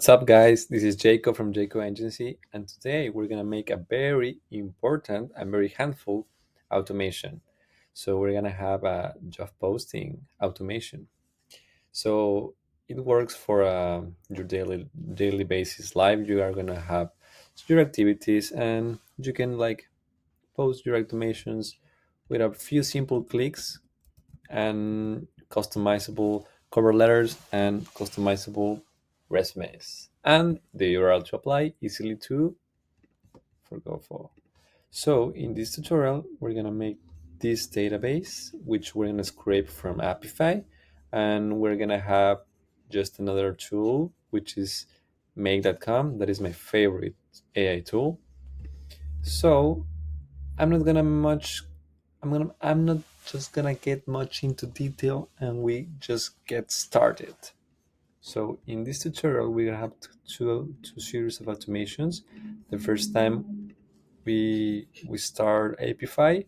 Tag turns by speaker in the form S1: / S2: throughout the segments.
S1: What's up, guys? This is Jacob from Jacob Agency, and today we're gonna make a very important and very handful automation. So we're gonna have a job posting automation. So it works for your daily basis life. You are gonna have your activities, and you can like post your automations with a few simple clicks and customizable cover letters and customizable resumes. And the URL to apply easily to forgo for. So in this tutorial, we're gonna make this database, which we're gonna scrape from Apify, and we're gonna have just another tool, which is make.com. That is my favorite AI tool. So I'm not gonna much I'm not just gonna get much into detail, and we just get started. So in this tutorial we're gonna have two series of automations. The first time we start Apify,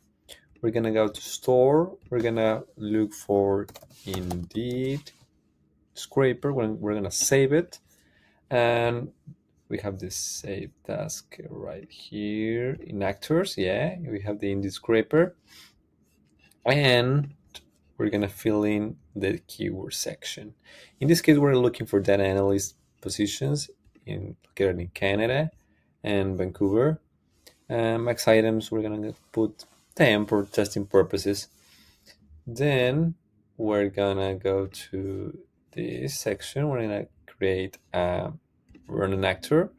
S1: we're gonna go to store, we're gonna look for Indeed scraper, we're gonna save it, and we have this save task right here in actors. Yeah, we have the Indeed scraper, and we're gonna fill in the keyword section. In this case, we're looking for data analyst positions located in Canada and Vancouver. Max items, we're gonna put temp for testing purposes. Then we're gonna go to this section. We're gonna create a run an actor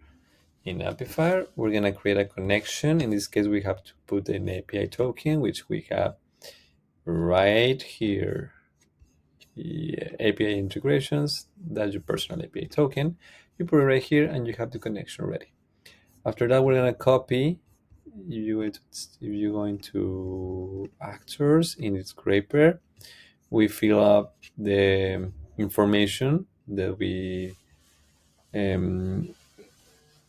S1: in Apify. We're gonna create a connection. In this case, we have to put an API token, which we have right here. Yeah, API integrations, that's your personal API token. You put it right here and you have the connection ready. After that, we're gonna copy. If you go into actors in its scraper, we fill up the information that um,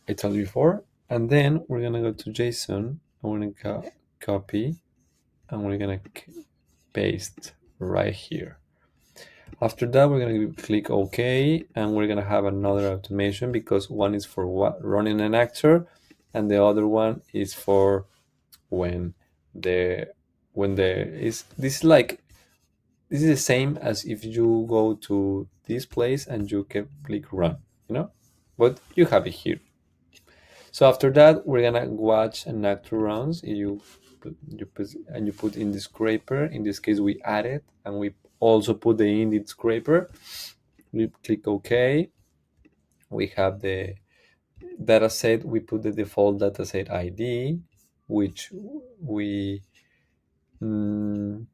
S1: I told you before, and then we're gonna go to JSON. I'm gonna copy, and we're gonna paste right here. After that, we're going to click OK, and we're going to have another automation because one is for running an actor, and the other one is for when the is this is like this is the same as if you go to this place and you can click run, but you have it here. So after that, we're gonna watch an actor runs. You put in the scraper. In this case, we add it, and we also put the indeed scraper. We click OK. We have the data set. We put the default data set ID, which we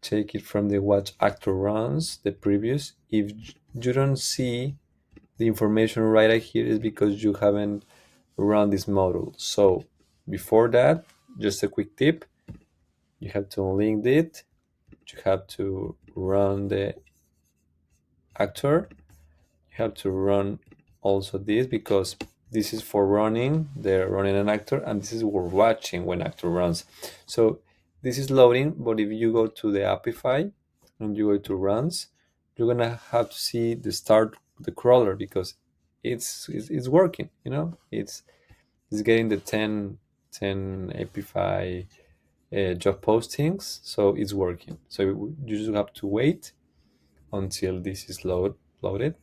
S1: take it from the watch actor runs, the previous. If you don't see the information right here, is because you haven't run this module. So before that, just a quick tip, you have to link it, you have to run the actor, you have to run also this, because this is for running an actor, and this is for watching when actor runs. So this is loading, but if you go to the Apify and you go to runs, you're gonna have to see the crawler, because it's working, it's getting the 10 Apify job postings, so it's working. So you just have to wait until this is loaded.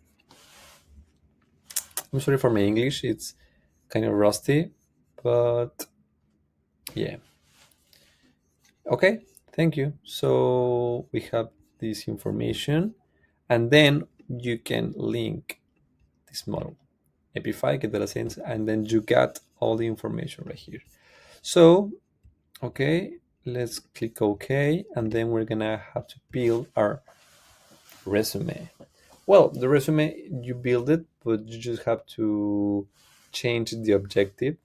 S1: I'm sorry for my English, it's kind of rusty, but yeah. Okay, thank you. So we have this information, and then you can link this model, Apify, get data sense, and then you got all the information right here. So, okay, let's click OK, and then we're gonna have to build our resume. Well, the resume, you build it, but you just have to change the objective,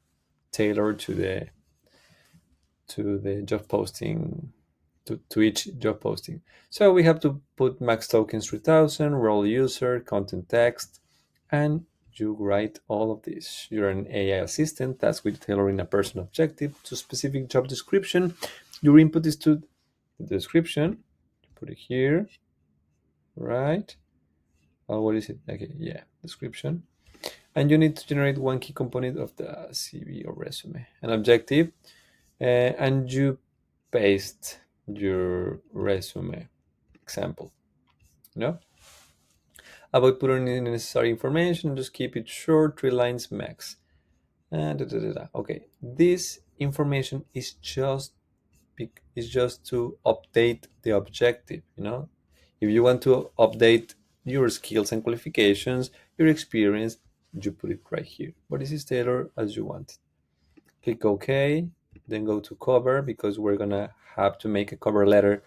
S1: tailor to the job posting, to each job posting. So we have to put max tokens 3000, role user, content text, and you write all of this. You're an AI assistant tasked with tailoring a person objective to specific job description. Your input is to the description. Put it here, right? Oh, what is it? Okay, yeah, description. And you need to generate one key component of the CV or resume, an objective, and you paste your resume example. You know, avoid putting in unnecessary information. Just keep it short, 3 lines max. Okay, this information is just to update the objective. You know, if you want to update your skills and qualifications, your experience, you put it right here. But this is tailored as you want. Click OK, then go to cover because we're gonna have to make a cover letter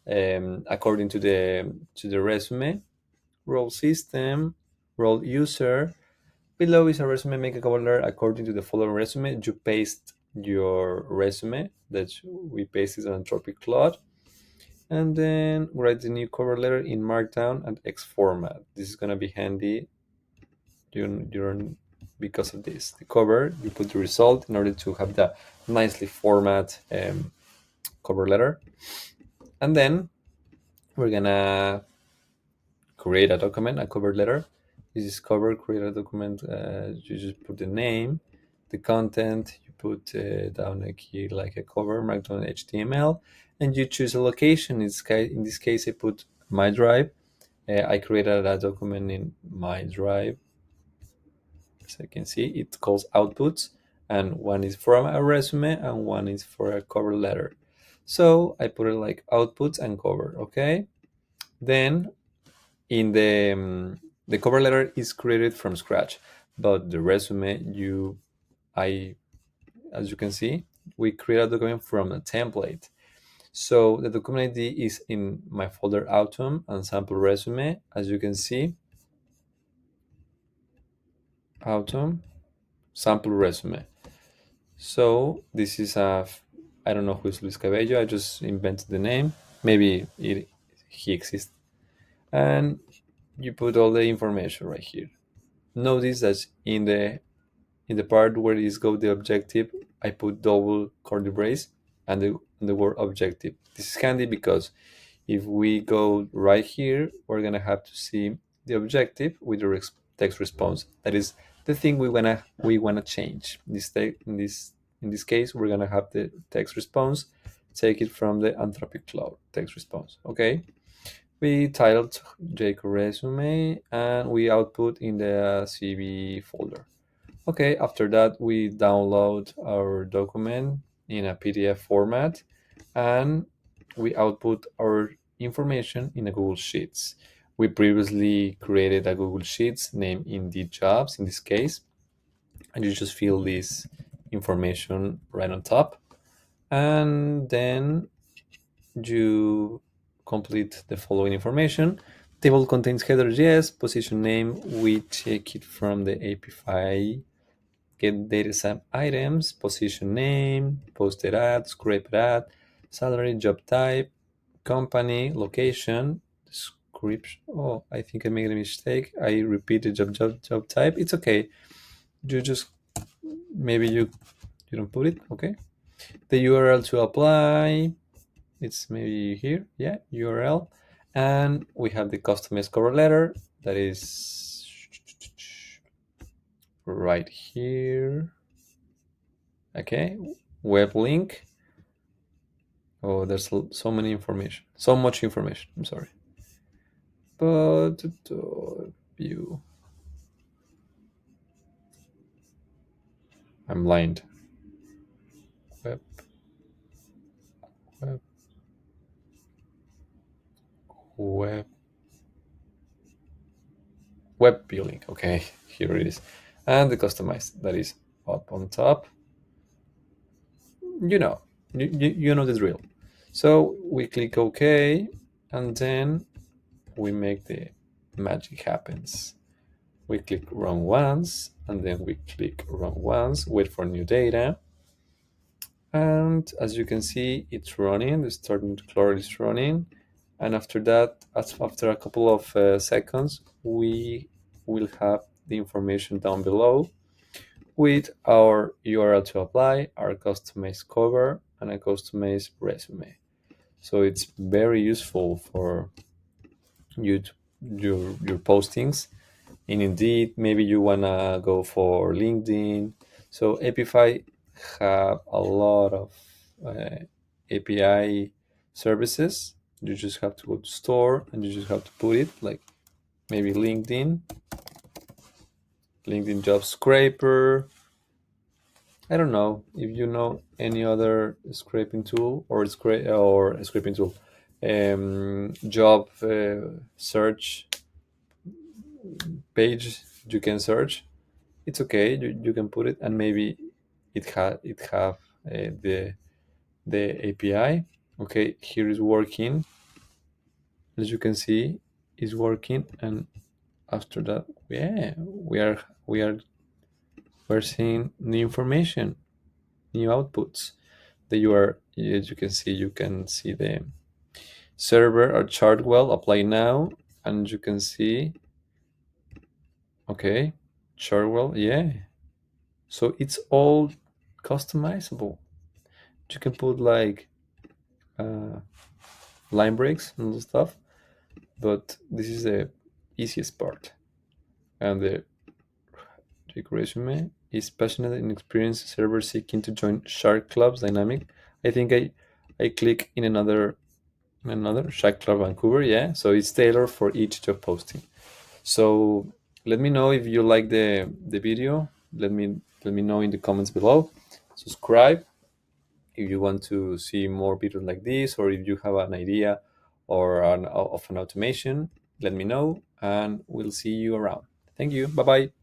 S1: according to the resume. Role system, role user. Below is a resume, make a cover letter according to the following resume. You paste your resume that we pasted on Anthropic Claude, and then write the new cover letter in Markdown and X format. This is gonna be handy. You don't because of this. The cover, you put the result in order to have the nicely format cover letter, and then we're gonna create a document, a cover letter. This is cover, create a document. You just put the name, the content, you put down here like a cover, markdown HTML, and you choose a location. In this case, I put my drive. I created a document in my drive. As I can see, it calls outputs, and one is from a resume and one is for a cover letter. So I put it like outputs and cover. Okay. Then in the cover letter is created from scratch, but the resume I as you can see, we create a document from a template. So the document ID is in my folder autumn and sample resume. As you can see, autumn sample resume. So this is I don't know who is Luis Cabello. I just invented the name. Maybe he exists. And you put all the information right here. Notice that in the part where is go the objective, I put double curly brace and the word objective. This is handy because if we go right here, we're gonna have to see the objective with the text response. That is the thing we wanna change. In this case, we're gonna have the text response. Take it from the Anthropic Cloud text response. Okay. We titled Jacob resume and we output in the CV folder. Okay, after that, we download our document in a PDF format and we output our information in a Google Sheets. We previously created a Google Sheets named Indeed Jobs in this case, and you just fill this information right on top. And then you complete the following information. Table contains headers, yes. Position name, we check it from the Apify get data set items, position name, posted ad, scraped ad, salary, job type, company, location, description. Oh, I think I made a mistake. I repeated job type. It's okay. You just maybe you don't put it. Okay. The URL to apply. It's maybe here. Yeah, URL. And we have the customized cover letter that is right here. Okay, web link. Oh, there's so many information, so much information. I'm sorry, but view. I'm blind. Web, web, web, web view link. Okay, here it is, and the customized that is up on top. You know, you know the drill. So we click OK, and then we make the magic happens. We click run once, and then we click run once, wait for new data. And as you can see, it's running, the starting cloud is running. And after that, after a couple of seconds, we will have the information down below with our URL to apply, our customized cover, and a customized resume. So it's very useful for you your postings in Indeed. Maybe you wanna go for LinkedIn. So Apify have a lot of API services. You just have to go to store and you just have to put it like maybe LinkedIn job scraper. I don't know if you know any other scraping tool or a scraping tool, job search page you can search. It's okay. You can put it, and maybe it have the API. Okay, here is working. As you can see, is working, and after that, yeah, we're seeing new information, new outputs that you are. As you can see, the server or Chartwell. Apply now, and you can see, okay, Chartwell, yeah. So it's all customizable. You can put like uh, line breaks and stuff, but this is the easiest part. And the Jake resume is passionate and experienced server seeking to join Shark Club's dynamic. I think I click in another Shark Club Vancouver. Yeah, so it's tailored for each job posting. So let me know if you like the video. Let me know in the comments below. Subscribe if you want to see more videos like this, or if you have an idea of an automation. Let me know, and we'll see you around. Thank you. Bye bye.